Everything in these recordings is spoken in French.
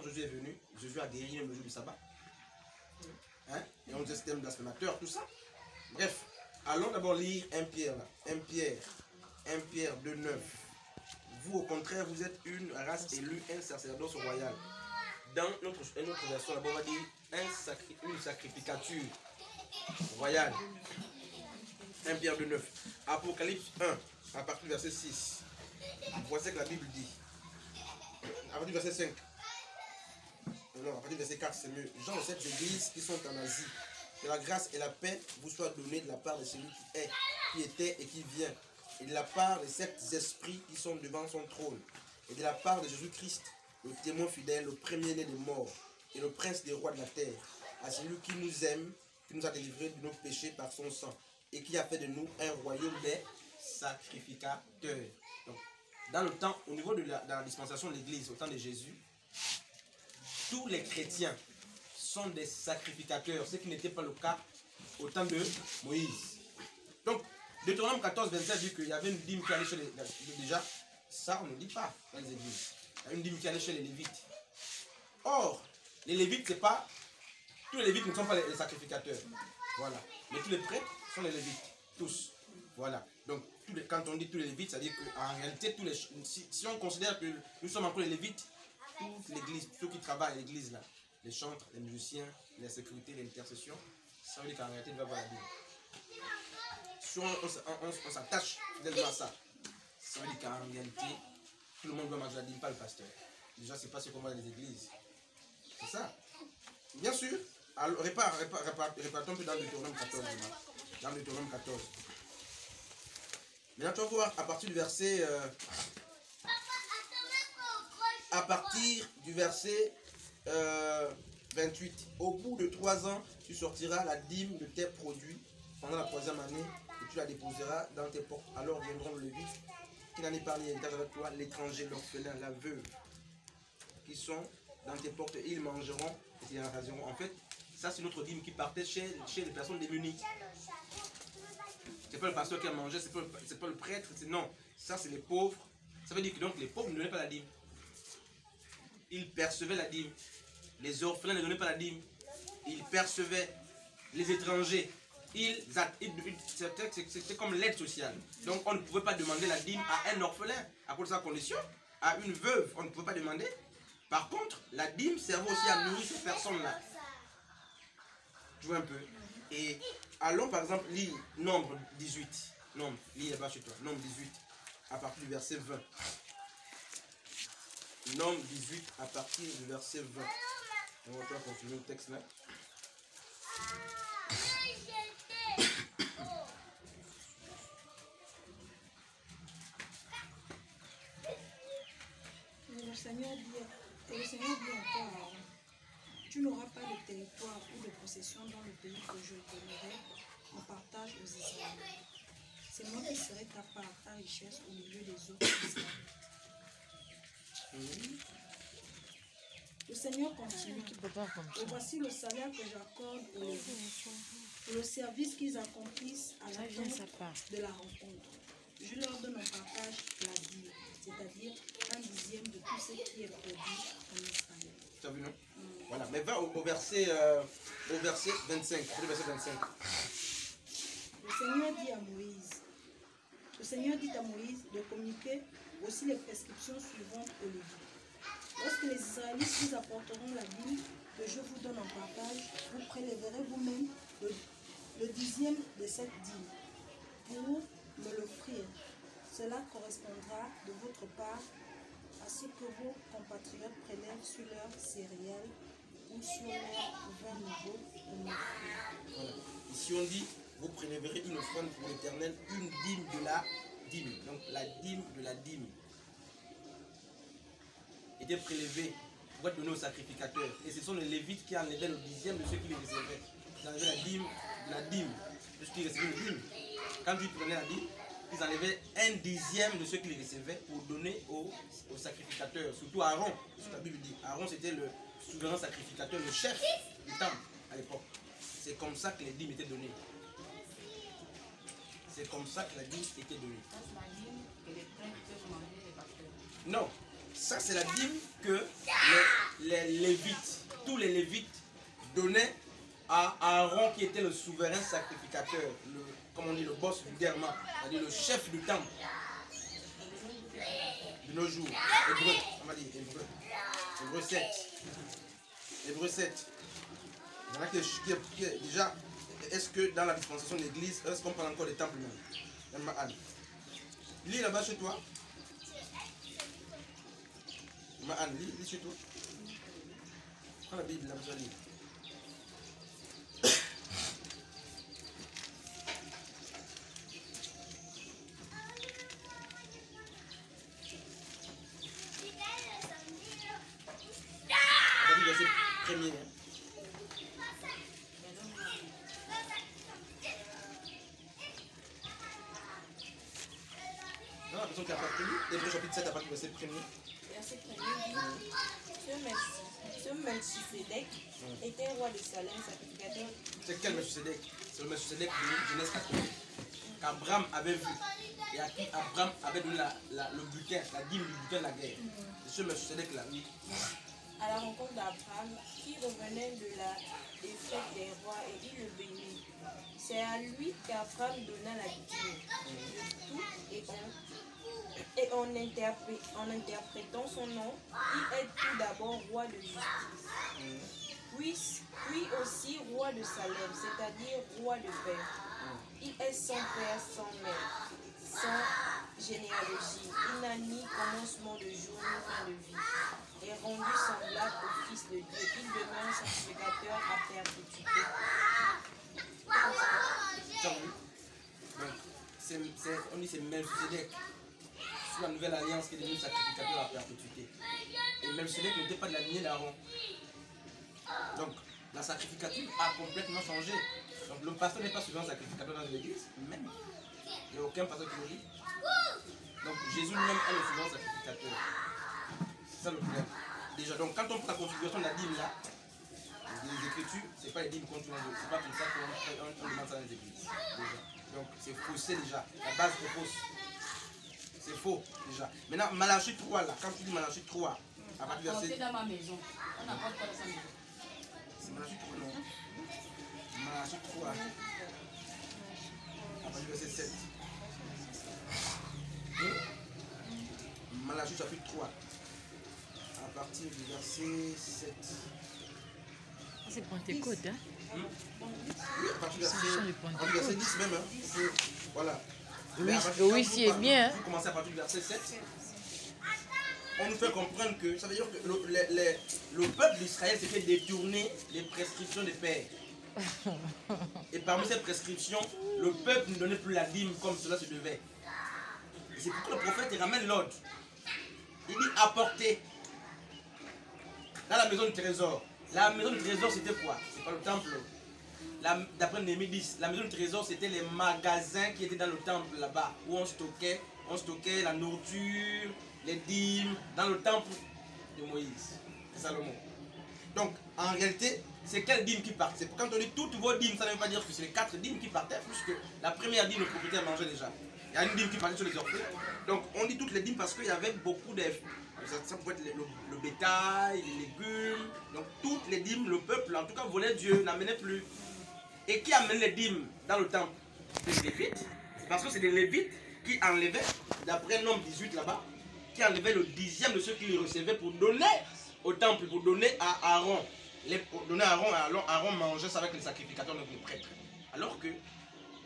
Jésus est venu, Jésus a guéri le jour du sabbat. Hein? Et on disait c'était un blasphémateur, tout ça. Bref, allons d'abord lire 1 Pierre là. 1 Pierre 2,9. Vous, au contraire, vous êtes une race élue, un sacerdoce royal. Dans notre version, là-bas, on va dire une sacrificature royale. 1 Pierre 2,9. Apocalypse 1, à partir du verset 6. Voici ce que la Bible dit. À partir du verset 5. Non, à partir du verset 4, c'est mieux. Jean, les 7 églises qui sont en Asie. Que la grâce et la paix vous soient données de la part de celui qui est, qui était et qui vient. Et de la part des 7 esprits qui sont devant son trône. Et de la part de Jésus-Christ, le témoin fidèle, le premier-né des morts, et le prince des rois de la terre. À celui qui nous aime, qui nous a délivrés de nos péchés par son sang. Et qui a fait de nous un royaume des sacrificateurs. Donc, dans le temps, au niveau de la dispensation de l'Église, au temps de Jésus, tous les chrétiens sont des sacrificateurs, ce qui n'était pas le cas au temps de Moïse. Donc, Deutéronome 14, 27 dit qu'il y avait une dîme qui allait chez les... Déjà, ça on ne dit pas dans les églises. Il y a une dîme qui allait chez les Lévites. Or, les Lévites, c'est pas... Tous les Lévites ne sont pas les sacrificateurs. Voilà. Mais tous les prêtres sont les Lévites. Tous. Voilà. Donc, quand on dit tous les Lévites, ça veut dire qu'en réalité, si on considère que nous sommes encore les Lévites, toute l'église, ceux qui travaillent à l'église là, les chantres, les musiciens, la sécurité, l'intercession, ça veut dire qu'en réalité, il va avoir la Bible. Si on s'attache fidèlement à ça, ça veut dire qu'en réalité, tout le monde doit manger la Bible, pas le pasteur. Déjà, c'est pas ce qu'on voit dans les églises. C'est ça. Bien sûr, alors, répartons un peu dans Deutéronome 14. Dans Deutéronome 14. Maintenant, tu vas voir à partir du verset... à partir du verset 28. Au bout de 3 ans, tu sortiras la dîme de tes produits pendant la 3e année et tu la déposeras dans tes portes. Alors viendront le Lévite qui n'en est pas l'héritage avec toi, l'étranger, l'orphelin, la veuve qui sont dans tes portes et ils mangeront et ils raseront. En fait, ça c'est notre dîme qui partait chez les personnes démunies. C'est pas le pasteur qui a mangé, c'est pas le prêtre, non, ça c'est les pauvres. Ça veut dire que donc les pauvres ne donnaient pas la dîme. Ils percevaient la dîme. Les orphelins ne donnaient pas la dîme. Ils percevaient. Les étrangers. C'était comme l'aide sociale. Donc on ne pouvait pas demander la dîme à un orphelin à cause de sa condition. À une veuve, on ne pouvait pas demander. Par contre, la dîme servait aussi à nourrir ces personnes-là. Tu vois un peu. Et allons par exemple lire Nombre 18. Nombre, lis là-bas chez toi. Nombre 18 à partir du verset 20. Nombre 18 à partir du verset 20. On va continuer le texte là. Le Seigneur dit encore, tu n'auras pas de territoire ou de possession dans le pays que je donnerai en partage aux Israélites. C'est moi qui serai ta part, ta richesse au milieu des autres Israélites. Le Seigneur continue. Et voici le salaire que j'accorde aux Lévites pour le service qu'ils accomplissent à la tente de la rencontre. Je leur donne en partage la dîme, c'est-à-dire 1/10 de tout ce qui est produit en Israël. Tu as vu, non? Voilà, mais va au verset 25. Le verset 25. Le Seigneur dit à Moïse de communiquer aussi les prescriptions suivantes aux Lévites. Lorsque les Israélites vous apporteront la dîme que je vous donne en partage, vous prélèverez vous-même le 10e de cette dîme pour me l'offrir. Cela correspondra de votre part à ce que vos compatriotes prélèvent sur leurs céréales ou sur leurs vins nouveaux de m'offrir. Voilà. Ici on dit, vous prélèverez une offrande pour l'Éternel, une dîme de la dîme. Donc la dîme de la dîme était prélevée pour être donnée aux sacrificateurs. Et ce sont les Lévites qui enlevaient le 10e de ceux qui les recevaient. Ils enlevaient la dîme de la dîme de ceux qui recevaient le dîme. Quand ils prenaient la dîme, ils enlevaient 1/10 de ceux qui les recevaient pour donner aux sacrificateurs. Surtout Aaron, ce que la Bible dit. Aaron c'était le souverain sacrificateur, le chef du temple à l'époque. C'est comme ça que les dîmes étaient données. C'est comme ça que la dîme était donnée. Non, Ça, c'est la dîme que les Lévites, tous les Lévites donnaient à Aaron qui était le souverain sacrificateur, comme on dit, le boss du derma, c'est-à-dire le chef du temple de nos jours. Hébreu, on m'a dit Hébreu. Hébreu 7. Hébreu 7. Il y en a qui déjà, est-ce que dans la dispensation de l'église, est-ce qu'on parle encore des temples même? Anne. Lis là-bas chez toi. Anne, lis chez toi. Prends la Bible là, vous lis. Verset premier. Non, la personne qui a pas pris, Hébreu chapitre 7 à partir du verset premier. Verset premier dit, ce Melchisedec était roi de Salem, sacrificateur. C'est quel Melchisedec? C'est le Melchisedec de Genèse 14. Qu'Abraham avait vu et à qui Abraham avait donné le butin, la dîme du butin de la guerre. C'est ce Melchisedec là, oui. À la rencontre d'Abraham, qui revenait de la défaite des rois, et il le bénit. C'est à lui qu'Abraham donna la dîme de tout, et en interprétant son nom, il est tout d'abord roi de justice. Puis aussi roi de Salem, c'est-à-dire roi de paix. Il est sans père, sans mère, sans généalogie. Il n'a ni commencement de jour, ni fin de vie. Est rendu semblable au Fils de Dieu. Il demeure sacrificateur à perpétuité. On dit c'est Melchisedec. Sous la nouvelle alliance qui est devenu sacrificateur à perpétuité. Et Melchisedec n'était pas de la lignée d'Aaron. Donc la sacrificature a complètement changé. Donc le pasteur n'est pas souvent sacrificateur dans l'église, même. Il n'y a aucun pasteur qui le dit. Donc Jésus lui-même est le souverain sacrificateur. C'est ça le problème. Déjà, donc quand on prend la configuration de la dîme là, les Écritures, c'est pas les dîmes qu'on tourne, c'est pas comme ça qu'on demande ça dans les églises. Déjà. Donc c'est faussé déjà. La base est fausse. C'est faux déjà. Maintenant, Malachie 3 là, quand tu dis Malachie 3, à partir du verset. C'est dans ma maison. On n'apporte pas dans sa maison. C'est Malachie 3, non? Malachie 3, à partir du verset 7. Malachie chapitre 3, à partir du verset 7. C'est Pentecôte, hein? Oui, à partir du verset 10 même. Hein. Voilà. Oui, c'est bien. Vous commencez à partir du verset 7. On nous fait comprendre que ça veut dire que le peuple d'Israël s'était détourné des prescriptions des pères. Et parmi ces prescriptions, le peuple ne donnait plus la dîme comme cela se devait. Et c'est pourquoi le prophète il ramène l'ordre. Il dit apporter dans la maison du trésor. La maison du trésor c'était quoi? C'est pas le temple. D'après Néhémie 10, la maison du trésor c'était les magasins qui étaient dans le temple là-bas où on stockait la nourriture, les dîmes dans le temple de Moïse, de Salomon. Donc en réalité, c'est quelle dîme qui partait? Quand on dit toutes vos dîmes, ça ne veut pas dire que c'est les 4 dîmes qui partaient, puisque la première dîme le propriétaire mangeait déjà. Il y a une dîme qui partait sur les orphelins. Donc on dit toutes les dîmes parce qu'il y avait beaucoup de... Ça pouvait être le bétail, les légumes. Donc toutes les dîmes, le peuple, en tout cas volait Dieu, n'amenait plus. Et qui amène les dîmes dans le temple? Les Lévites. Parce que c'est des Lévites qui enlevaient, d'après Nombre 18 là-bas, qui enlevaient le 10e de ceux qui les recevaient pour donner au temple, pour donner à Aaron. Pour donner à Aaron, Aaron mangeait ça avec les sacrificateurs, donc les prêtres. Alors que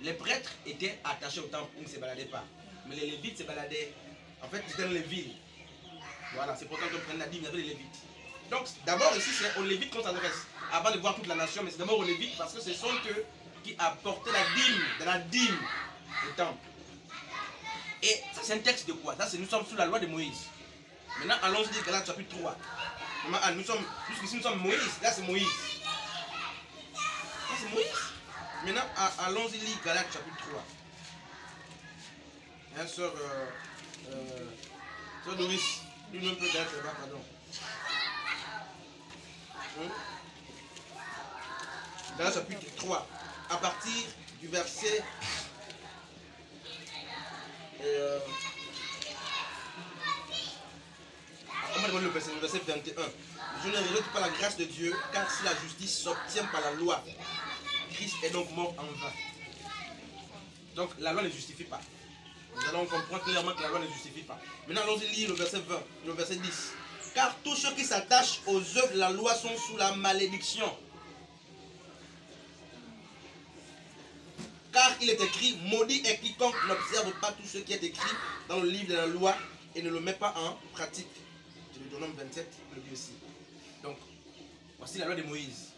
les prêtres étaient attachés au temple, ils ne se baladaient pas. Mais les Lévites se baladaient. En fait, ils étaient dans les villes. Voilà, c'est pourquoi qu'on prenne la dîme, il y avait les Lévites. Donc d'abord ici, c'est aux Lévites qu'on s'adresse. Avant de voir toute la nation, mais c'est d'abord aux Lévites parce que ce sont eux qui apportaient la dîme, de la dîme au temple. Et ça c'est un texte de quoi? Ça c'est nous sommes sous la loi de Moïse. Maintenant allons-y dire Galates chapitre 3. Jusqu'ici nous sommes Moïse, là c'est Moïse. Là c'est Moïse. Maintenant allons-y lire Galates chapitre 3. Hein, sœur Doris, nous un peu Galates là-bas, pardon. Dans le chapitre 3, à partir du verset à Regardez le verset 21. Je ne rejette pas la grâce de Dieu, car si la justice s'obtient par la loi, Christ est donc mort en vain. Donc la loi ne justifie pas. Nous allons comprendre clairement que la loi ne justifie pas. Maintenant, allons-y lire le verset 20, le verset 10. Car tous ceux qui s'attachent aux œuvres de la loi sont sous la malédiction. Car il est écrit, maudit est quiconque n'observe pas tout ce qui est écrit dans le livre de la loi et ne le met pas en pratique. Deutéronome 27 le dit aussi. Donc, voici la loi de Moïse,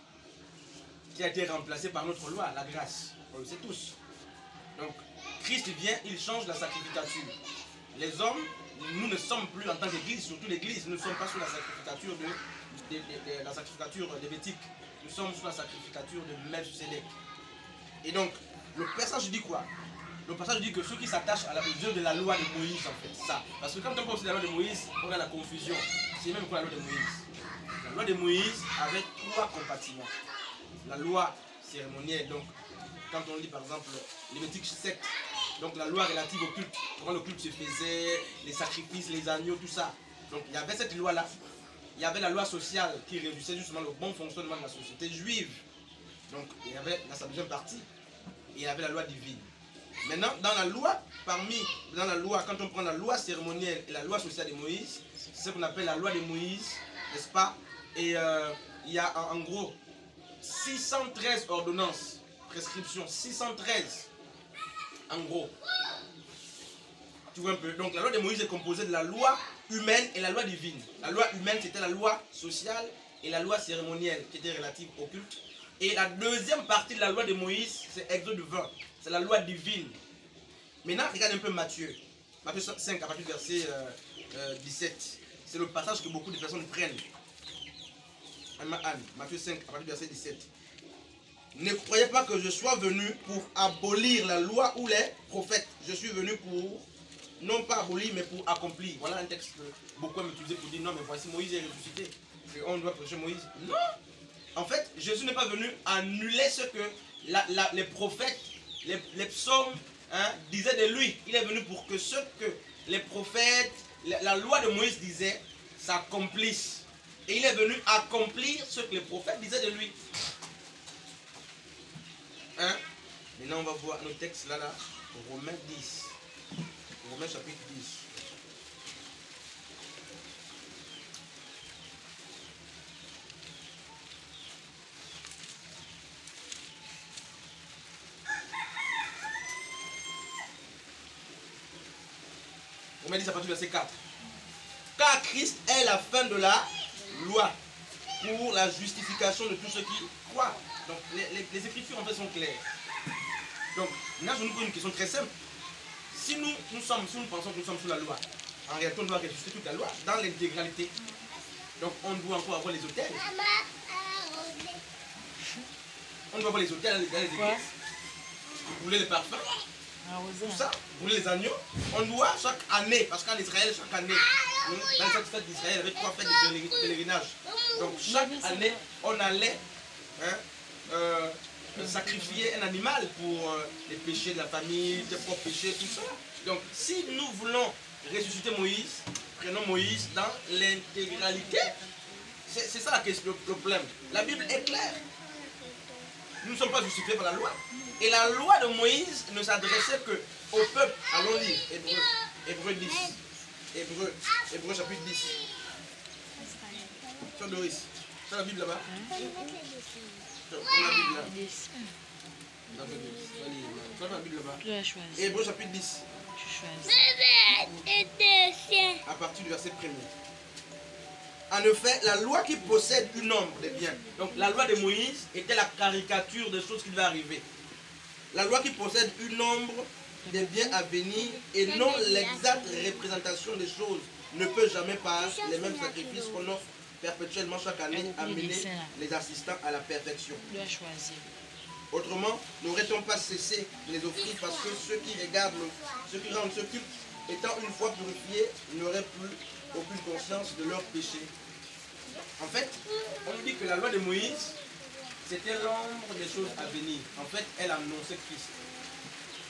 qui a été remplacée par notre loi, la grâce. On le sait tous. Donc, Christ vient, il change la sacrificature. Les hommes, nous ne sommes plus en tant qu'église, surtout l'église, nous ne sommes pas sous la sacrificature la sacrificature lévitique. Nous sommes sous la sacrificature de Melchisédek. Et donc, le passage dit quoi? Le passage dit que ceux qui s'attachent à la mesure de la loi de Moïse, en fait, ça. Parce que quand on pense à la loi de Moïse, on a la confusion. C'est même quoi la loi de Moïse? La loi de Moïse avait 3 compartiments. La loi cérémonielle, donc, quand on lit par exemple Lévitique 7, donc la loi relative au culte, comment le culte se faisait, les sacrifices, les agneaux, tout ça. Donc il y avait cette loi-là. Il y avait la loi sociale qui réduisait justement le bon fonctionnement de la société juive. Donc il y avait sa deuxième partie. Et il y avait la loi divine. Maintenant, dans la loi, quand on prend la loi cérémonielle et la loi sociale de Moïse, c'est ce qu'on appelle la loi de Moïse, n'est-ce pas? Et il y a en gros 613 ordonnances, prescriptions, 613 en gros. Tu vois un peu. Donc la loi de Moïse est composée de la loi humaine et la loi divine. La loi humaine, c'était la loi sociale et la loi cérémonielle qui était relative au culte. Et la deuxième partie de la loi de Moïse, c'est Exode 20. C'est la loi divine. Maintenant, regarde un peu Matthieu. Matthieu 5, à partir du verset 17. C'est le passage que beaucoup de personnes prennent. Matthieu 5, à partir du verset 17. Ne croyez pas que je sois venu pour abolir la loi ou les prophètes. Je suis venu pour, non pas abolir, mais pour accomplir. Voilà un texte que beaucoup aiment utiliser pour dire non, mais voici Moïse est ressuscité. Et on doit prêcher Moïse. Non! En fait, Jésus n'est pas venu annuler ce que les prophètes, les psaumes disaient de lui. Il est venu pour que ce que les prophètes, la loi de Moïse disait, s'accomplisse. Et il est venu accomplir ce que les prophètes disaient de lui. Maintenant, on va voir nos textes là, Romains 10. Romains chapitre 10. Romains 10 à partir du verset 4. Car Christ est la fin de la loi pour la justification de tous ceux qui croient. Donc les écritures en fait sont claires. Donc là je nous pose une question très simple. Si nous pensons que nous sommes sous la loi, en réalité on doit réjuster toute la loi dans l'intégralité. Donc on doit encore avoir les autels. On doit avoir les autels dans les églises. Brûler les parfums. Tout ça, brûler les agneaux. On doit chaque année, parce qu'en Israël, chaque année, dans cette fête d'Israël, il y avait 3 fêtes de pèlerinage. Donc chaque année, on allait sacrifier un animal pour les péchés de la famille, tes propres péchés, tout ça. Donc si nous voulons ressusciter Moïse, prenons Moïse dans l'intégralité. C'est ça la question, le problème. La Bible est claire. Nous ne sommes pas justifiés par la loi. Et la loi de Moïse ne s'adressait que au peuple. Allons lire Hébreu 10. Hébreu chapitre 10. Sur Doris. Sur la Bible là-bas. Sur la Bible là. Sur la Bible là-bas. Hébreu chapitre 10. À partir du verset 1er. En effet, la loi qui possède une nombre de biens. Donc la loi de Moïse était la caricature des choses qui devaient arriver. La loi qui possède une nombre de biens à venir et non l'exacte représentation des choses ne peut jamais par les mêmes sacrifices qu'on offre perpétuellement chaque année amener les assistants à la perfection. Autrement, n'aurait-on pas cessé de les offrir parce que ceux qui rendent ce culte, étant une fois purifiés, n'auraient plus aucune conscience de leurs péchés. En fait, on dit que la loi de Moïse, c'était l'ombre des choses à venir. En fait, elle annonçait Christ.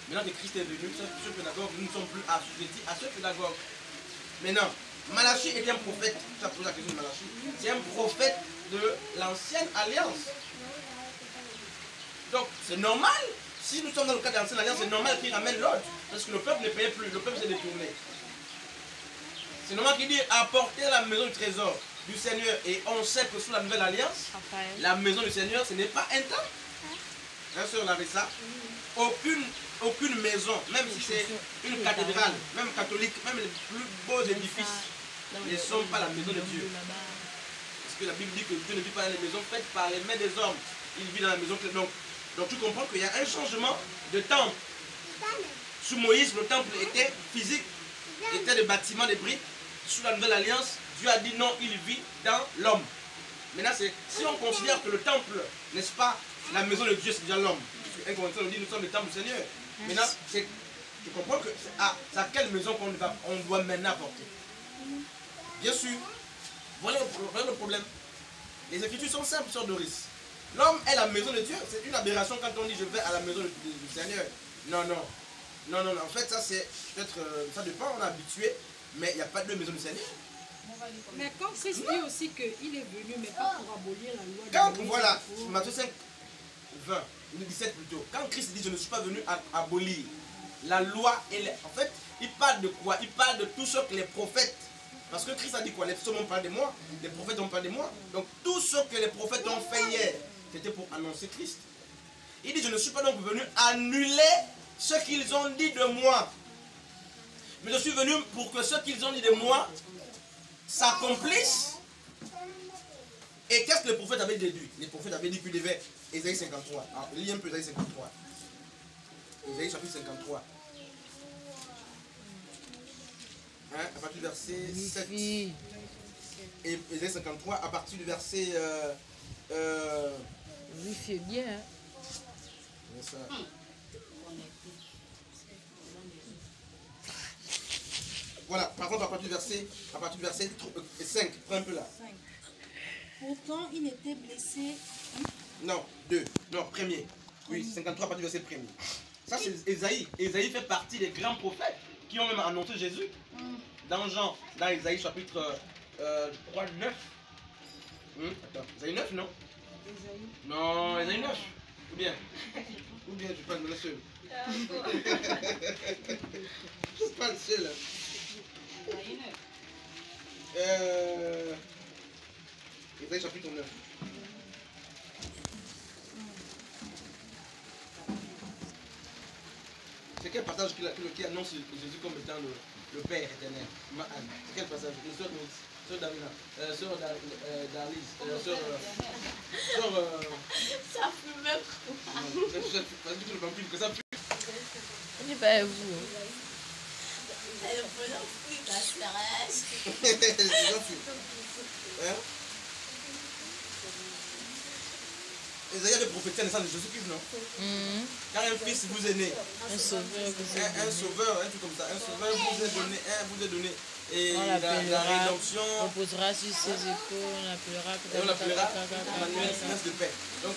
Maintenant que Christ est venu, ce pédagogue, nous ne sommes plus assujettis à ce pédagogue. Maintenant, Malachie était un prophète. Tu as posé la question de Malachie. C'est un prophète de l'ancienne alliance. Donc, c'est normal. Si nous sommes dans le cadre de l'ancienne alliance, c'est normal qu'il ramène l'autre. Parce que le peuple ne payait plus. Le peuple s'est détourné. C'est normal qu'il dit apportez la maison du trésor du Seigneur. Et on sait que sous la nouvelle alliance, la maison du Seigneur, ce n'est pas un temple. Bien sûr, on avait ça. Aucune maison, même si c'est une cathédrale, même catholique, même les plus beaux édifices, ne sont pas la maison de Dieu. Parce que la Bible dit que Dieu ne vit pas dans les maisons faites par les mains des hommes. Il vit dans la maison. Donc tu comprends qu'il y a un changement de temple. Sous Moïse, le temple était physique, était des bâtiments, des briques. Sous la nouvelle alliance, Dieu a dit non, il vit dans l'homme. Maintenant, si on considère que le temple, n'est-ce pas, la maison de Dieu, c'est déjà l'homme. Un Corinthiens nous dit nous sommes le temple du Seigneur. Maintenant, tu comprends que c'est à quelle maison on doit maintenant apporter. Bien sûr. Voilà le problème. Les Écritures sont simples, sur Doris. L'homme est la maison de Dieu. C'est une aberration quand on dit je vais à la maison du Seigneur. Non. En fait, ça c'est peut-être, ça dépend, on est habitué, mais il n'y a pas de maison du Seigneur. Mais quand Christ dit aussi qu'il est venu, mais pas pour abolir la loi. Quand, voilà, Matthieu 5, 20, 17 plutôt. Quand Christ dit je ne suis pas venu à abolir la loi, en fait, il parle de quoi? Il parle de tout ce que les prophètes. Parce que Christ a dit quoi? Les psaumes ont parlé de moi, les prophètes ont parlé de moi. Donc tout ce que les prophètes ont fait hier, c'était pour annoncer Christ. Il dit je ne suis pas donc venu annuler ce qu'ils ont dit de moi. Mais je suis venu pour que ce qu'ils ont dit de moi s'accomplisse. Et qu'est-ce que les prophètes avaient déduit? Les prophètes avaient dit qu'il devait, Ésaïe 53. Alors, lis un peu Ésaïe 53. Ésaïe chapitre 53. Hein, à partir du verset 7. Et Ésaïe 53, à partir du verset... Oui, c'est bien. Hein? Ça. Voilà, par contre, à partir du verset 5, prends un peu là. 5. Pourtant, il était blessé. Non, 2. Non, premier. Oui, 53 à partir du verset 1er. Ça, c'est Ésaïe. Ésaïe fait partie des grands prophètes qui ont même annoncé Jésus. Dans Jean, dans Ésaïe chapitre 3, 9. Attends, Ésaïe 9, non? Non, Ésaïe 9. Ou bien tu parles de la seule. Je parle seul. Ésaïe chapitre 9. C'est quel passage qui annonce Jésus comme étant le Père éternel? C'est quel passage? Sœur Davina, sœur Darlise, sœur... Ça fume même. Vas-y, tu le vampire, que ça pue. On n'est pas à vous. Elle peut la fuir, la serrage. Ésaïe avait prophétisé la naissance de Jésus-Christ, non? Car un fils vous est né. Un sauveur, un sauveur, un truc comme ça. Un sauveur vous est donné. Et on la rédemption. On posera sur ses épaules, on appellera. Et on appellera Emmanuel, Prince de paix. Donc,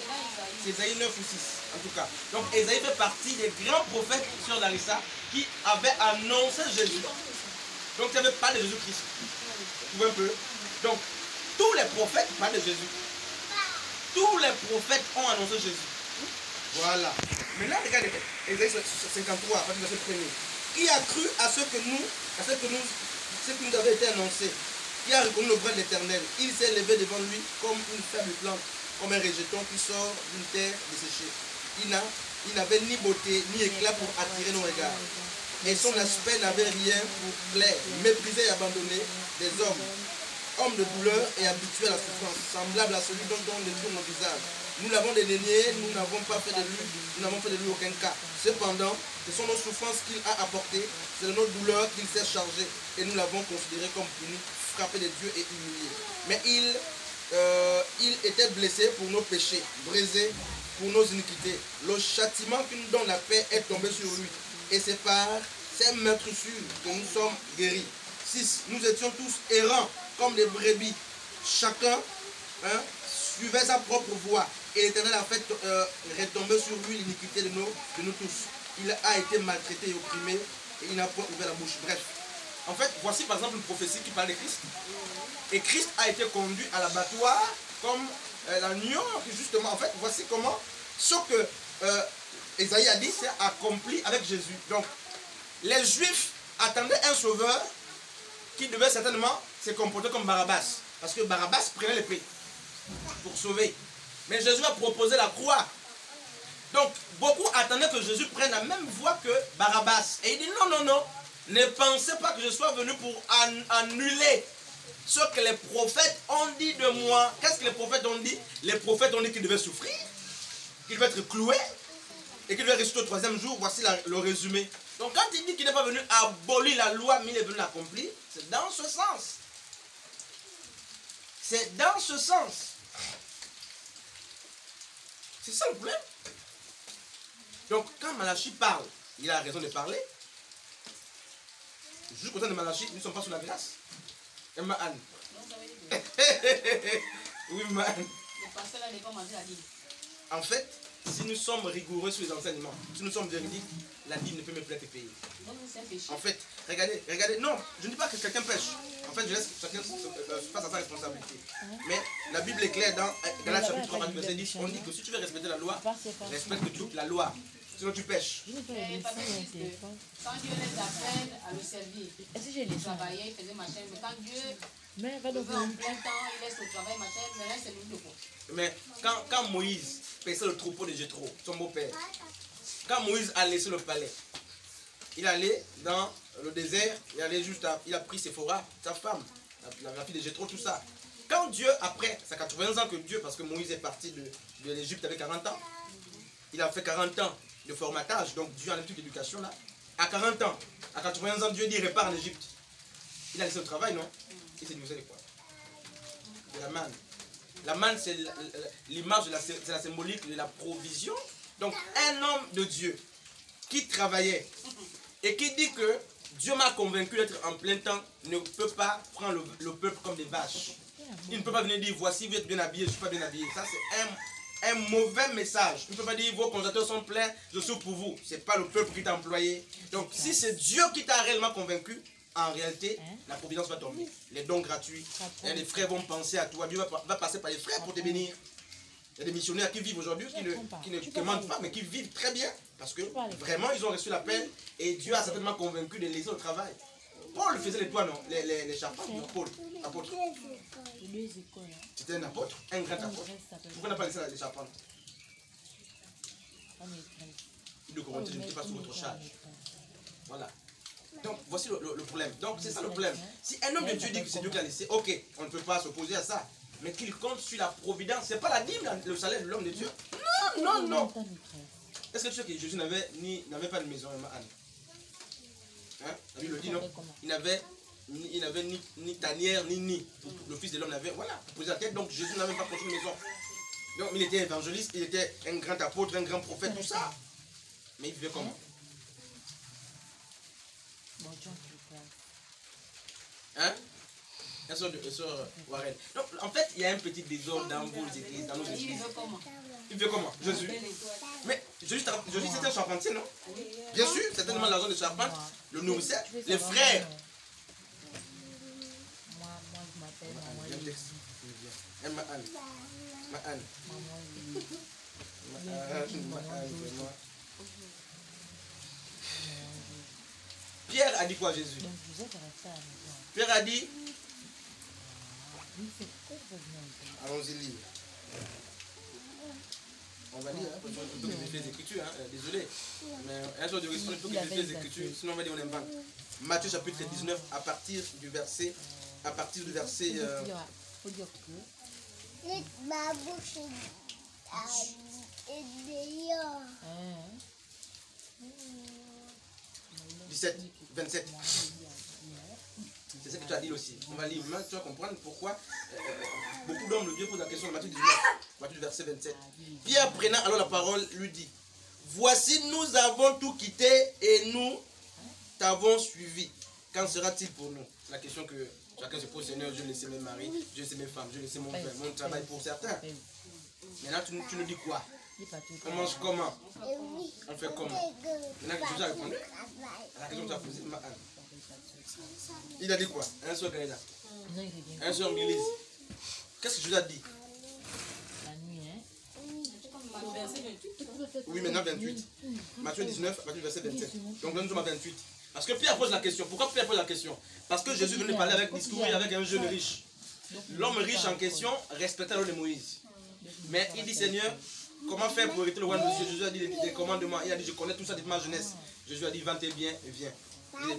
c'est Ésaïe 9 ou 6, en tout cas. Donc, Ésaïe fait partie des grands prophètes sur Larissa qui avaient annoncé Jésus. Donc, il n'y avait pas de Jésus-Christ. Vous voyez un peu? Donc, tous les prophètes parlent de Jésus. Tous les prophètes ont annoncé Jésus. Voilà. Maintenant, regardez, Ésaïe 53, à partir du verset 1er. Qui a cru à ce qui nous avait été annoncé? Qui a reconnu le bras de l'Éternel? Il s'est levé devant lui comme une faible plante, comme un rejeton qui sort d'une terre desséchée. Il n'avait ni beauté ni éclat pour attirer nos regards. Et son aspect n'avait rien pour plaire. Méprisé et abandonné des hommes. Homme de douleur et habitué à la souffrance, semblable à celui dont on détourne nos visages. Nous l'avons dédaigné, nous n'avons pas fait de lui, aucun cas. Cependant, ce sont nos souffrances qu'il a apportées, c'est de nos douleurs qu'il s'est chargé, et nous l'avons considéré comme puni, frappé de Dieu et humilié. Mais il était blessé pour nos péchés, brisé pour nos iniquités. Le châtiment qui nous donne la paix est tombé sur lui, et c'est par ses meurtrissures que nous sommes guéris. 6. Nous étions tous errants comme des brebis. Chacun suivait sa propre voie. Et l'Éternel a fait retomber sur lui l'iniquité de nous tous. Il a été maltraité et opprimé et il n'a pas ouvert la bouche. Bref, En fait, voici par exemple une prophétie qui parle de Christ. Et Christ a été conduit à l'abattoir comme l'agneau qui justement, en fait, voici comment ce que Esaïe a dit, c'est accompli avec Jésus. Donc, les Juifs attendaient un sauveur qui devait certainement se comporter comme Barabbas. Parce que Barabbas prenait l'épée pour sauver. Mais Jésus a proposé la croix. Donc, beaucoup attendaient que Jésus prenne la même voie que Barabbas. Et il dit non, non, non. Ne pensez pas que je sois venu pour annuler ce que les prophètes ont dit de moi. Qu'est-ce que les prophètes ont dit? Les prophètes ont dit qu'il devait souffrir, qu'il devait être cloué et qu'il devait ressusciter au troisième jour. Voici le résumé. Donc quand il dit qu'il n'est pas venu abolir la loi, mais il est venu l'accomplir, c'est dans ce sens. C'est dans ce sens. C'est ça le problème. Donc quand Malachie parle, il a raison de parler. Jusqu'au temps de Malachie, nous ne sommes pas sous la grâce. Emma Anne. Oui, man. En fait, si nous sommes rigoureux sur les enseignements, si nous sommes véridiques, la Bible ne peut me plus être payée. En fait, regardez, non, je ne dis pas que quelqu'un pêche. En fait, je laisse chacun face à sa responsabilité. Mais la Bible est claire dans Galates chapitre 3, verset 10. On dit que si tu veux respecter la loi, respecte toute la loi. Sinon tu pêches. Quand Dieu les appelle à le servir, il travaillait, il faisait machin, mais quand Dieu le veut en plein temps, il laisse le travail machin, mais là c'est lui de quoi. Mais quand Moïse paissait le troupeau de Jéthro, son beau-père, quand Moïse a laissé le palais, il allait dans le désert, il a pris Séphora, sa femme, la fille de Jéthro, tout ça. Quand Dieu, après, ça 80 ans que Dieu, parce que Moïse est parti de l'Égypte avec 40 ans, il a fait 40 ans de formatage, donc Dieu a une toute éducation là. À 40 ans, à 80 ans, Dieu dit repart en Égypte. Il a laissé le travail, non? Il s'est divorcé de quoi? De la manne. La manne, c'est l'image, c'est la symbolique de la provision. Donc, un homme de Dieu qui travaillait et qui dit que Dieu m'a convaincu d'être en plein temps ne peut pas prendre le peuple comme des vaches. Il ne peut pas venir dire voici, vous êtes bien habillés, je ne suis pas bien habillé. Ça, c'est un mauvais message. Il ne peut pas dire vos conjoncteurs sont pleins, je suis pour vous. Ce n'est pas le peuple qui t'a employé. Donc, si c'est Dieu qui t'a réellement convaincu, en réalité, la providence va tomber. Les dons gratuits, les frères vont penser à toi. Dieu va passer par les frères pour te bénir. Il y a des missionnaires qui vivent aujourd'hui, qui ne commandent pas, mais qui vivent très bien. Parce que vraiment, ils ont reçu l'appel et Dieu a certainement convaincu de les laisser au travail. Paul faisait les toits, non? Les charpentes, non? Paul, apôtre. C'était un apôtre, un grand apôtre. Pourquoi on n'a pas laissé les charpentes? Il ne Corinthiens, je ne suis pas sous votre charge. Voilà. Donc, voici le problème. Donc, c'est ça le problème. Si un homme de Dieu dit que c'est Dieu qui l'a laissé, ok, on ne peut pas s'opposer à ça. Mais qu'il compte sur la providence. Ce n'est pas la dîme, le salaire de l'homme de Dieu. Non, non, non. Est-ce que tu sais que Jésus n'avait pas de maison, Anne? Hein? La Bible le dit, non? Il n'avait ni tanière, ni nid. Le Fils de l'homme n'avait, voilà, posé la tête. Donc, Jésus n'avait pas construit une maison. Donc, il était évangéliste, il était un grand apôtre, un grand prophète, tout ça. Mais il vivait comment? Hein? Un sort Warren. Donc, en fait, il y a un petit désordre dans vos églises, dans nos églises. Il veut comment? Jésus. Mais Jésus c'était un charpentier, non? Bien sûr, certainement l'argent de charpente, le nourrissait. Les frères. Moi, je m'appelle Mahan. Pierre a dit quoi à Jésus? Pierre a dit, allons-y lire. On va lire, parce qu'il faut que je les Écritures, hein. Désolé. Mais un jour de respect, il faut que je les Écritures, sinon on va dire on invente. Matthieu chapitre 19, à partir du verset. faut dire que. 17, 27. C'est ce que tu as dit aussi. On va lire, tu vas comprendre pourquoi beaucoup d'hommes de Dieu posent la question de Matthieu 19, Matthieu verset 27. Pierre prenant alors la parole lui dit, voici nous avons tout quitté et nous t'avons suivi. Quand sera-t-il pour nous? La question que chacun se pose, Seigneur, je vais laisser mes maris, je vais laisser mes femmes, je vais laisser mon père, mon travail pour certains. Maintenant tu nous dis quoi? On mange comment? On fait comment? Maintenant que tu as répondu à la question que tu as posée, Il a dit quoi? Un seul Canada. Un seul en église. Qu'est-ce que Jésus a dit? La nuit, hein? Oui, maintenant 28. Matthieu 19, à partir du verset 27. Donc nous sommes à 28. Parce que Pierre pose la question. Pourquoi Pierre pose la question? Parce que Jésus venait parler avec discours avec un jeune riche. L'homme riche en question respectait l'ordre de Moïse. Mais il dit, Seigneur, comment faire pour hériter le royaume de Dieu? Jésus a dit des commandements. Il a dit, je connais tout ça depuis ma jeunesse. Jésus a dit, vends tes biens et viens.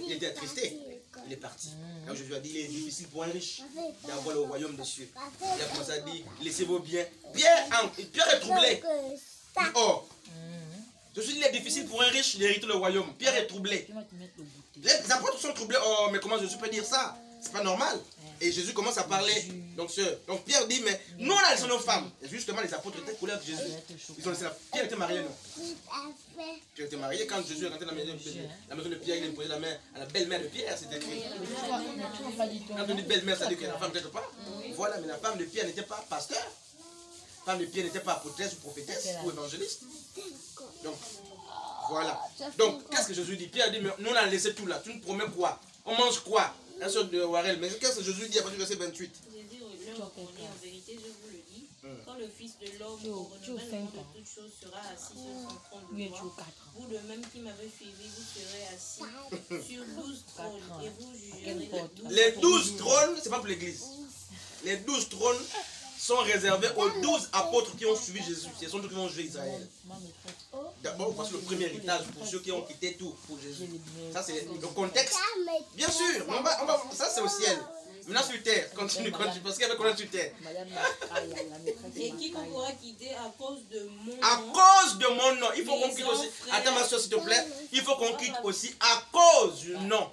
Il était attristé. Il est parti. Donc Jésus a dit, il est difficile pour un riche d'avoir le royaume des cieux. Il a commencé à dire, laissez vos biens. Pierre est troublé. Oh, Jésus dit, il est difficile pour un riche d'hériter le royaume. Pierre est troublé. Les apôtres sont troublés. Oh, mais comment Jésus peut dire ça? C'est pas normal. Et Jésus commence à parler. Donc Pierre dit, mais nous on a laissé nos femmes. Et justement, les apôtres étaient collés avec Jésus. Ils ont laissé Pierre était marié, non? Pierre était marié quand Jésus est rentré dans la maison de Pierre, il a imposé la main à la belle-mère de Pierre, c'est écrit. Quand on dit belle-mère, ça veut dire que la femme peut-être pas. Voilà, mais la femme de Pierre n'était pas pasteur. La femme de Pierre n'était pas apôtresse ou prophétesse ou évangéliste. Donc, voilà. Donc, qu'est-ce que Jésus dit? Pierre dit, mais nous on a laissé tout là. Tu nous promets quoi? On mange quoi? Un sort de warel. Mais qu'est-ce que Jésus dit à partir du verset 28? Jésus leur répondit, en vérité, je vous le dis, quand le Fils de l'homme, au renouvellement de toutes choses, sera assis sur son trône de gloire, vous de même qui m'avez suivi, vous serez assis sur 12 trônes et vous jugerez les 12 trônes, c'est pas pour l'église. Les 12 trônes sont réservés aux 12 apôtres qui ont suivi Jésus. Ce sont ceux qui vont juger Israël. D'abord, voici le premier héritage pour ceux qui ont quitté tout pour Jésus. Ça, c'est le contexte. Bien sûr, ça c'est au ciel. Maintenant sur terre, continue, parce qu'il y avait qu'on est sur terre. Et quiconque aura quitté à cause de mon nom. À cause de mon nom. Il faut qu'on quitte aussi. Attends ma soeur s'il te plaît. Il faut qu'on quitte aussi à cause du nom.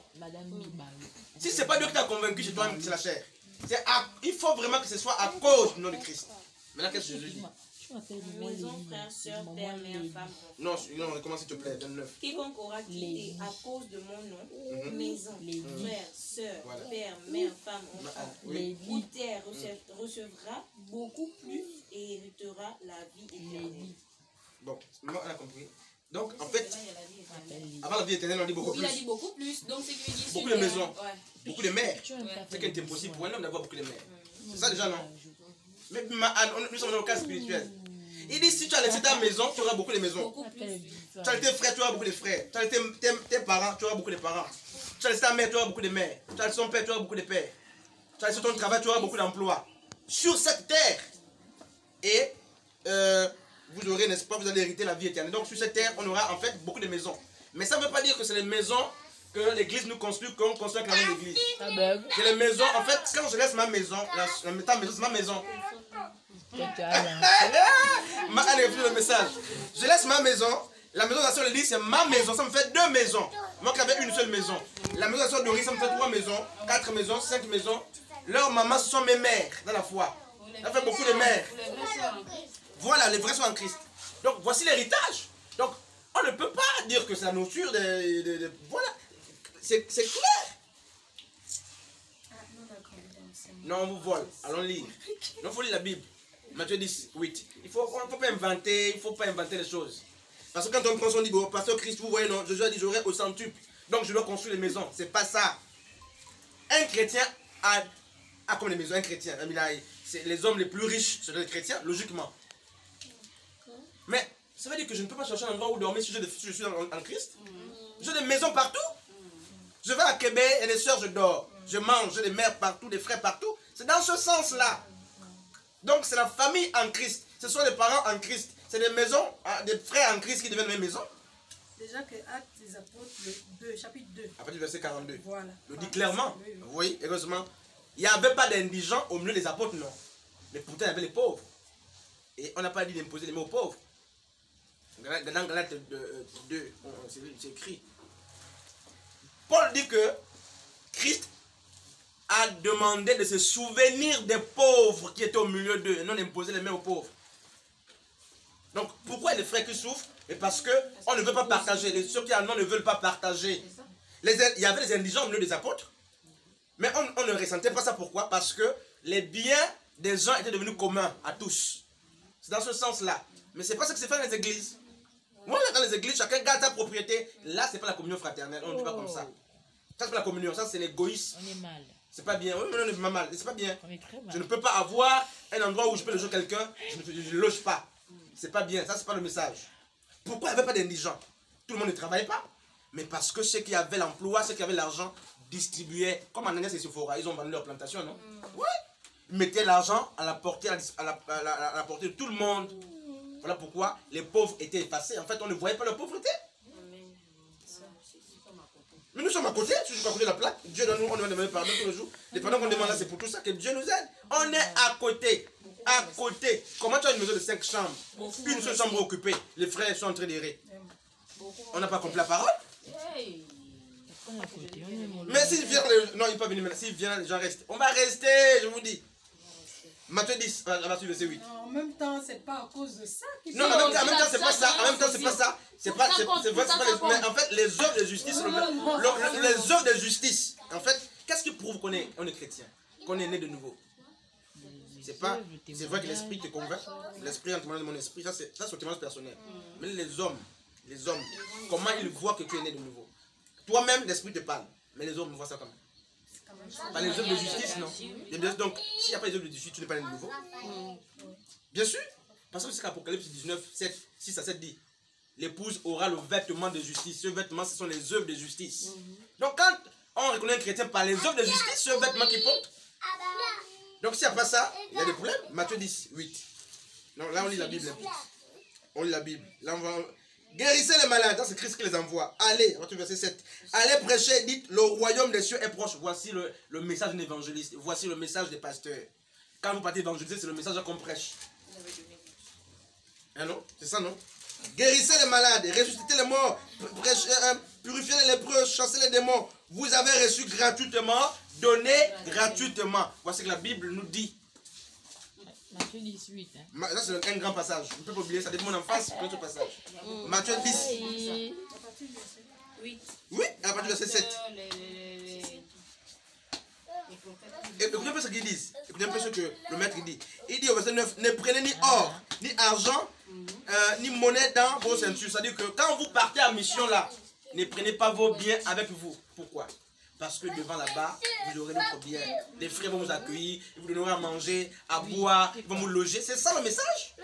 Si ce n'est pas Dieu qui t'a convaincu, c'est toi c'est la chair. Il faut vraiment que ce soit à cause du nom de Christ. Maintenant, qu'est-ce que Jésus dit? Maison, frère, soeur, père, mère, femme. Non, recommence s'il te plaît, 29. Quiconque aura quitté à cause de mon nom, maison, frère, soeur, père, mère, femme, enfant, ou terre recevra beaucoup plus et héritera la vie éternelle. Bon, maintenant on a compris. Donc, en fait, avant la vie éternelle, on dit beaucoup plus. Il a dit beaucoup plus, donc c'est qu'il dit beaucoup de maisons, beaucoup de mères. C'est qu'il est impossible pour un homme d'avoir beaucoup de mères. C'est ça déjà, non? Mais nous sommes dans le cas spirituel. Il dit, si tu as laissé ta maison, tu auras beaucoup de maisons. Tu as laissé tes frères, tu auras beaucoup de frères. Tu as laissé tes parents, tu auras beaucoup de parents. Tu as laissé ta mère, tu auras beaucoup de mères. Tu as laissé ton père, tu auras beaucoup de pères. Tu as laissé ton travail, tu auras beaucoup d'emplois. Sur cette terre. Et vous aurez, n'est-ce pas, vous allez hériter la vie éternelle. Donc sur cette terre, on aura en fait beaucoup de maisons. Mais ça ne veut pas dire que c'est les maisons que l'église nous construit, qu'on construit avec la même église. C'est les maisons, en fait, quand je laisse ma maison, ta maison, c'est ma maison. Allez, le message. Je laisse ma maison. La maison de la soeur Lily, c'est ma maison. Ça me fait 2 maisons. Moi qui avais une seule maison. La maison de la soeur Doris, ça me fait 3 maisons, 4 maisons, 5 maisons. Leurs mamans, ce sont mes mères dans la foi. Ça fait beaucoup de mères. Voilà, les vrais sont en Christ. Donc voici l'héritage. Donc on ne peut pas dire que c'est la nourriture de voilà. C'est clair. Non, on vous vole. Allons lire. Non, il faut lire la Bible. Matthieu 10, 8. Il ne faut pas inventer les choses. Parce que quand on prend son livre, pasteur Christ, vous voyez, non, Jésus a dit, j'aurai au centuple. Donc je dois construire les maisons. C'est pas ça. Un chrétien a comme les maisons, un chrétien. Les hommes les plus riches sont les chrétiens, logiquement. Mais ça veut dire que je ne peux pas chercher un endroit où dormir si je suis en Christ. J'ai des maisons partout. Je vais à Québec et les soeurs, je dors. Je mange, j'ai des mères partout, des frères partout. C'est dans ce sens-là. Donc c'est la famille en Christ. Ce sont les parents en Christ. C'est des maisons, des frères en Christ qui deviennent mes maisons. Déjà que Actes des Apôtres, le 2, chapitre 2. À partir du verset 42. Voilà. Le dit clairement. Oui, heureusement. Il n'y avait pas d'indigents au milieu des apôtres, non. Mais pourtant, il y avait les pauvres. Et on n'a pas dit d'imposer les mains aux pauvres. Dans Galates 2, c'est écrit. Paul dit que Christ a demandé de se souvenir des pauvres qui étaient au milieu d'eux et non d'imposer les mains aux pauvres. Donc pourquoi les frères qui souffrent? Et parce qu'on ne veut pas partager. Ceux qui en ont ne veulent pas partager. Il y avait les indigents au milieu des apôtres. Mais on ne ressentait pas ça. Pourquoi? Parce que les biens des gens étaient devenus communs à tous. C'est dans ce sens-là. Mais ce n'est pas ce que c'est fait dans les églises. Moi, dans les églises, chacun garde sa propriété. Là, ce n'est pas la communion fraternelle. On ne dit pas comme ça. Ça, c'est pas la communion. Ça, c'est l'égoïsme. On est mal. C'est pas bien. Oui, mais on est mal. C'est pas bien. On est très mal. Je ne peux pas avoir un endroit où je peux loger quelqu'un. Je ne loge pas. C'est pas bien. Ça, c'est pas le message. Pourquoi il n'y avait pas d'indigents? Tout le monde ne travaille pas. Mais parce que ceux qui avaient l'emploi, ceux qui avaient l'argent, distribuaient. Comme Ananias et Sephora, ils ont vendu leur plantation, non? Oui. Ils mettaient l'argent à la portée, à la portée de tout le monde. Voilà pourquoi les pauvres étaient effacés. En fait, on ne voyait pas leur pauvreté. Mais nous sommes à côté, si je suis à côté de la plaque, Dieu nous, on doit demander pardon tous les jours. Les pardons qu'on demande là, c'est pour tout ça que Dieu nous aide. On est à côté. À côté. Comment tu as une maison de 5 chambres? Une seule chambre occupée. Les frères sont en train d'errer. On n'a pas compris la parole. On est à côté. On est mal. Mais s'il vient, non, il ne peut pas venir maintenant. S'il vient, les gens restent. On va rester, je vous dis. Matthieu 10, à partir du verset 8. En même temps, c'est pas à cause de ça qu'il Non, en même temps, c'est pas ça. En même temps, c'est pas ça. C'est pas, mais en fait, les œuvres de justice, les œuvres de justice, en fait, qu'est-ce qui prouve qu'on est chrétien, qu'on est né de nouveau? C'est pas, c'est vrai que l'esprit te convainc, l'esprit en témoignant de mon esprit, ça c'est un témoignage personnel. Mais les hommes, comment ils voient que tu es né de nouveau? Toi-même, l'esprit te parle, mais les hommes voient ça comment? Pas les œuvres de justice, non. Donc, s'il n'y a pas les œuvres de justice, tu n'es pas né de nouveau. Bien sûr, parce que c'est qu'Apocalypse 19, 7, 6 à 7 dit, l'épouse aura le vêtement de justice. Ce vêtement, ce sont les œuvres de justice. Donc, quand on reconnaît un chrétien par les œuvres de justice, ce vêtement qu'il porte. Donc, s'il n'y a pas ça, il y a des problèmes. Matthieu 10, 8. Non, là, on lit la Bible. On lit la Bible. Là, on va... Guérissez les malades, c'est Christ qui les envoie. Allez, verset 7. Allez prêcher, dites, le royaume des cieux est proche. Voici le message d'un évangéliste. Voici le message des pasteurs. Quand vous partez évangéliser, c'est le message qu'on prêche. Hein, non? C'est ça, non? Guérissez les malades, ressuscitez les morts, purifiez les lépreux, chassez les démons. Vous avez reçu gratuitement, donnez gratuitement. Voici ce que la Bible nous dit. Matthieu 18. Hein. Ça, c'est un grand passage. Je ne peux pas oublier ça. Depuis mon enfance, c'est ce passage. Matthieu 10. Oui. Oui, à partir du verset 7. Écoutez un peu ce qu'ils disent. Écoutez un peu ce que le maître dit. Il dit au verset 9, ne prenez ni or, ni argent, ni monnaie dans vos ceintures. C'est-à-dire que quand vous partez en mission là, ne prenez pas vos biens avec vous. Pourquoi? Parce que devant là-bas, vous aurez notre bien. Les frères vont vous accueillir, ils vous donneront à manger, à boire, ils vont vous loger. C'est ça le message.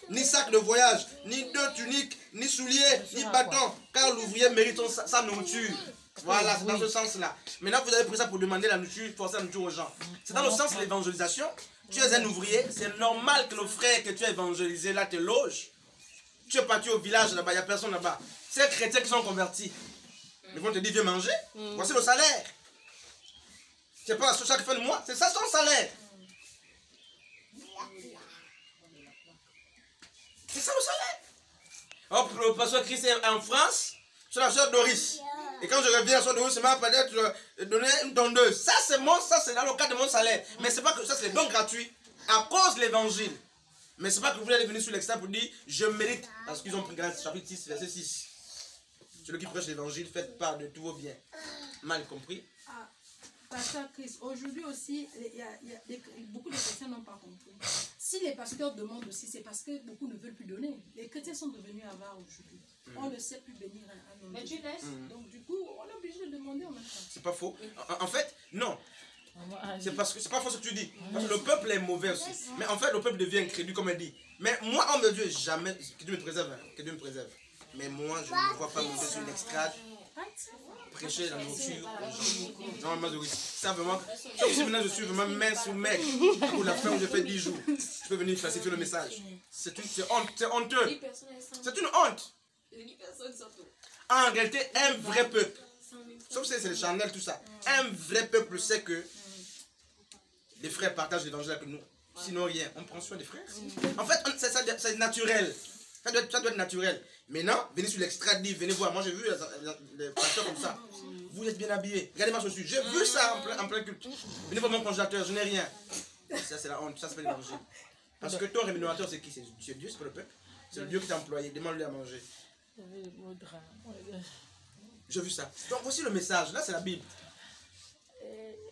Ni sac de voyage, ni deux tuniques, ni souliers, ni bâton, car l'ouvrier mérite sa nourriture. Voilà, c'est dans ce sens-là. Maintenant, vous avez pris ça pour demander la nourriture, forcer la nourriture aux gens. C'est dans le sens de l'évangélisation. Tu es un ouvrier, c'est normal que le frère que tu as évangélisé là te loge. Tu es parti au village là-bas, il n'y a personne là-bas. C'est les chrétiens qui sont convertis. Ils vont te dire, viens manger. Voici le salaire. C'est pas chaque fin de mois, c'est ça son salaire. C'est ça le salaire. Hop, le pasteur Christ est en France, c'est la soeur Doris. Et quand je reviens, la soeur Doris m'a peut-être donné une tondeuse. Ça, c'est dans le cadre de mon salaire. Mais c'est pas que ça, c'est les dons gratuits à cause de l'évangile. Mais c'est pas que vous allez venir sur l'extérieur pour dire, je mérite. Parce qu'ils ont pris Galates chapitre 6, verset 6. Celui qui prêche l'évangile, faites part de tous vos biens. Mal compris. Pasteur Christ, aujourd'hui aussi, beaucoup de chrétiens n'ont pas compris. Si les pasteurs demandent aussi, c'est parce que beaucoup ne veulent plus donner. Les chrétiens sont devenus avares aujourd'hui. On ne sait plus bénir un homme. Mais tu laisses. Donc du coup, on est obligé de demander en même temps. C'est pas faux. En fait, non. C'est parce que c'est pas faux ce que tu dis. Parce que le peuple est mauvais aussi. Mais en fait, le peuple devient incrédule, comme elle dit. Mais moi, homme de Dieu, jamais. Que Dieu me préserve. Que Dieu me préserve. Mais moi, je ne me vois pas monter sur une estrade, prêcher la nourriture aux gens. Non, ça vraiment. Sauf si maintenant je suis vraiment mince ou mec. Pour la fin où j'ai fait 10 jours, je peux venir falsifier le message. C'est honteux. C'est une honte. En réalité, un vrai peuple, sauf si c'est le Chanel, tout ça, un vrai peuple sait que les frères partagent l'évangile avec nous. Sinon, rien. On prend soin des frères. En fait, c'est naturel. Ça doit être naturel. Maintenant, venez sur l'extrait, venez voir. Moi, j'ai vu les pasteurs comme ça. Vous êtes bien habillés. Regardez ma chaussure. J'ai vu ça en plein culte. Venez voir mon congélateur, je n'ai rien. Ça, c'est la honte. Ça, c'est pas l'évangile. Parce que ton rémunérateur, c'est qui? C'est Dieu, c'est pas le peuple. C'est le Dieu qui t'a employé. Demande-lui à manger. J'ai vu ça. Donc, voici le message. Là, c'est la Bible.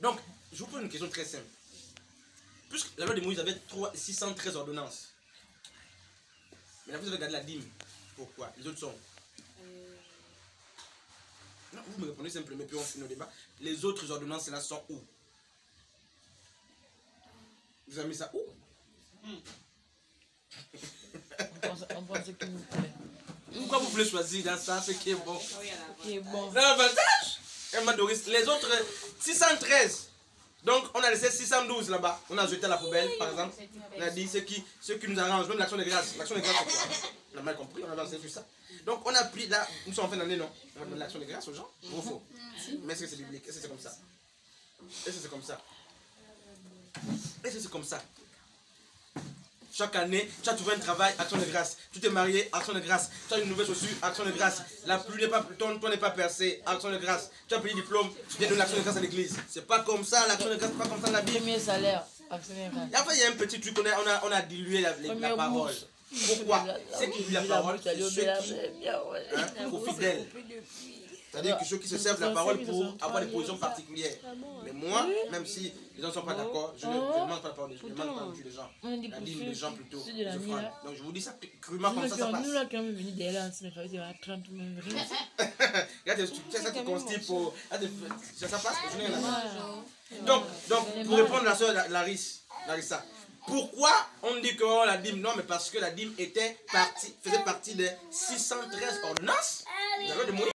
Donc, je vous pose une question très simple. Puisque la loi de Moïse avait 613 ordonnances. Mais là, vous avez regardé la dîme. Pourquoi? Les autres sont. Non, vous me répondez simplement, puis on finit le débat. Les autres ordonnances, là, sont où? Vous avez mis ça où? On pense qu'il vous plaît. Pourquoi vous voulez choisir dans ça ce qui est bon? Qui est bon. L'avantage, Doris, les autres 613. Donc on a laissé 612 là-bas. On a jeté à la poubelle, par exemple. On a dit ce qui nous arrange, même l'action de grâce. L'action de grâce, c'est quoi? On a mal compris, on a avancé sur ça. Donc on a pris là, nous sommes en fin d'année, non? On a donné l'action de grâce aux gens. Ou faux? Mais est-ce que c'est biblique? Est-ce que c'est comme ça? Est-ce que c'est comme ça? Est-ce que c'est comme ça? Chaque année, tu as trouvé un travail, action de grâce. Tu t'es marié, action de grâce. Tu as une nouvelle chaussure, action de grâce. La pluie n'est pas, ton toit n'est pas percé, action de grâce. Tu as payé diplôme, tu viens donner l'action de grâce à l'église. C'est pas comme ça, l'action de grâce, c'est pas comme ça la Bible. Premier salaire, action de grâce. Et après, il y a un petit truc, on a dilué la parole. Pourquoi? C'est qui dit la parole, c'est ceux qui profitent d'elle. C'est-à-dire que ceux qui se servent de la parole pour avoir des positions particulières. Mais moi, même si les gens ne sont pas d'accord, je ne demande pas la parole, je ne demande pas la des gens. La Bible des gens plutôt. Donc je vous dis ça crûment comme ça passe. Nous là qui sommes venus derrière là, c'est à 30 même. Regarde, ça te constipe pour... Ça passe, je n'ai rien à dire. Donc, pour répondre à la soeur Larissa, pourquoi on dit que la dîme? Non, mais parce que la dîme faisait partie des 613 ordonnances. Vous avez de Moïse.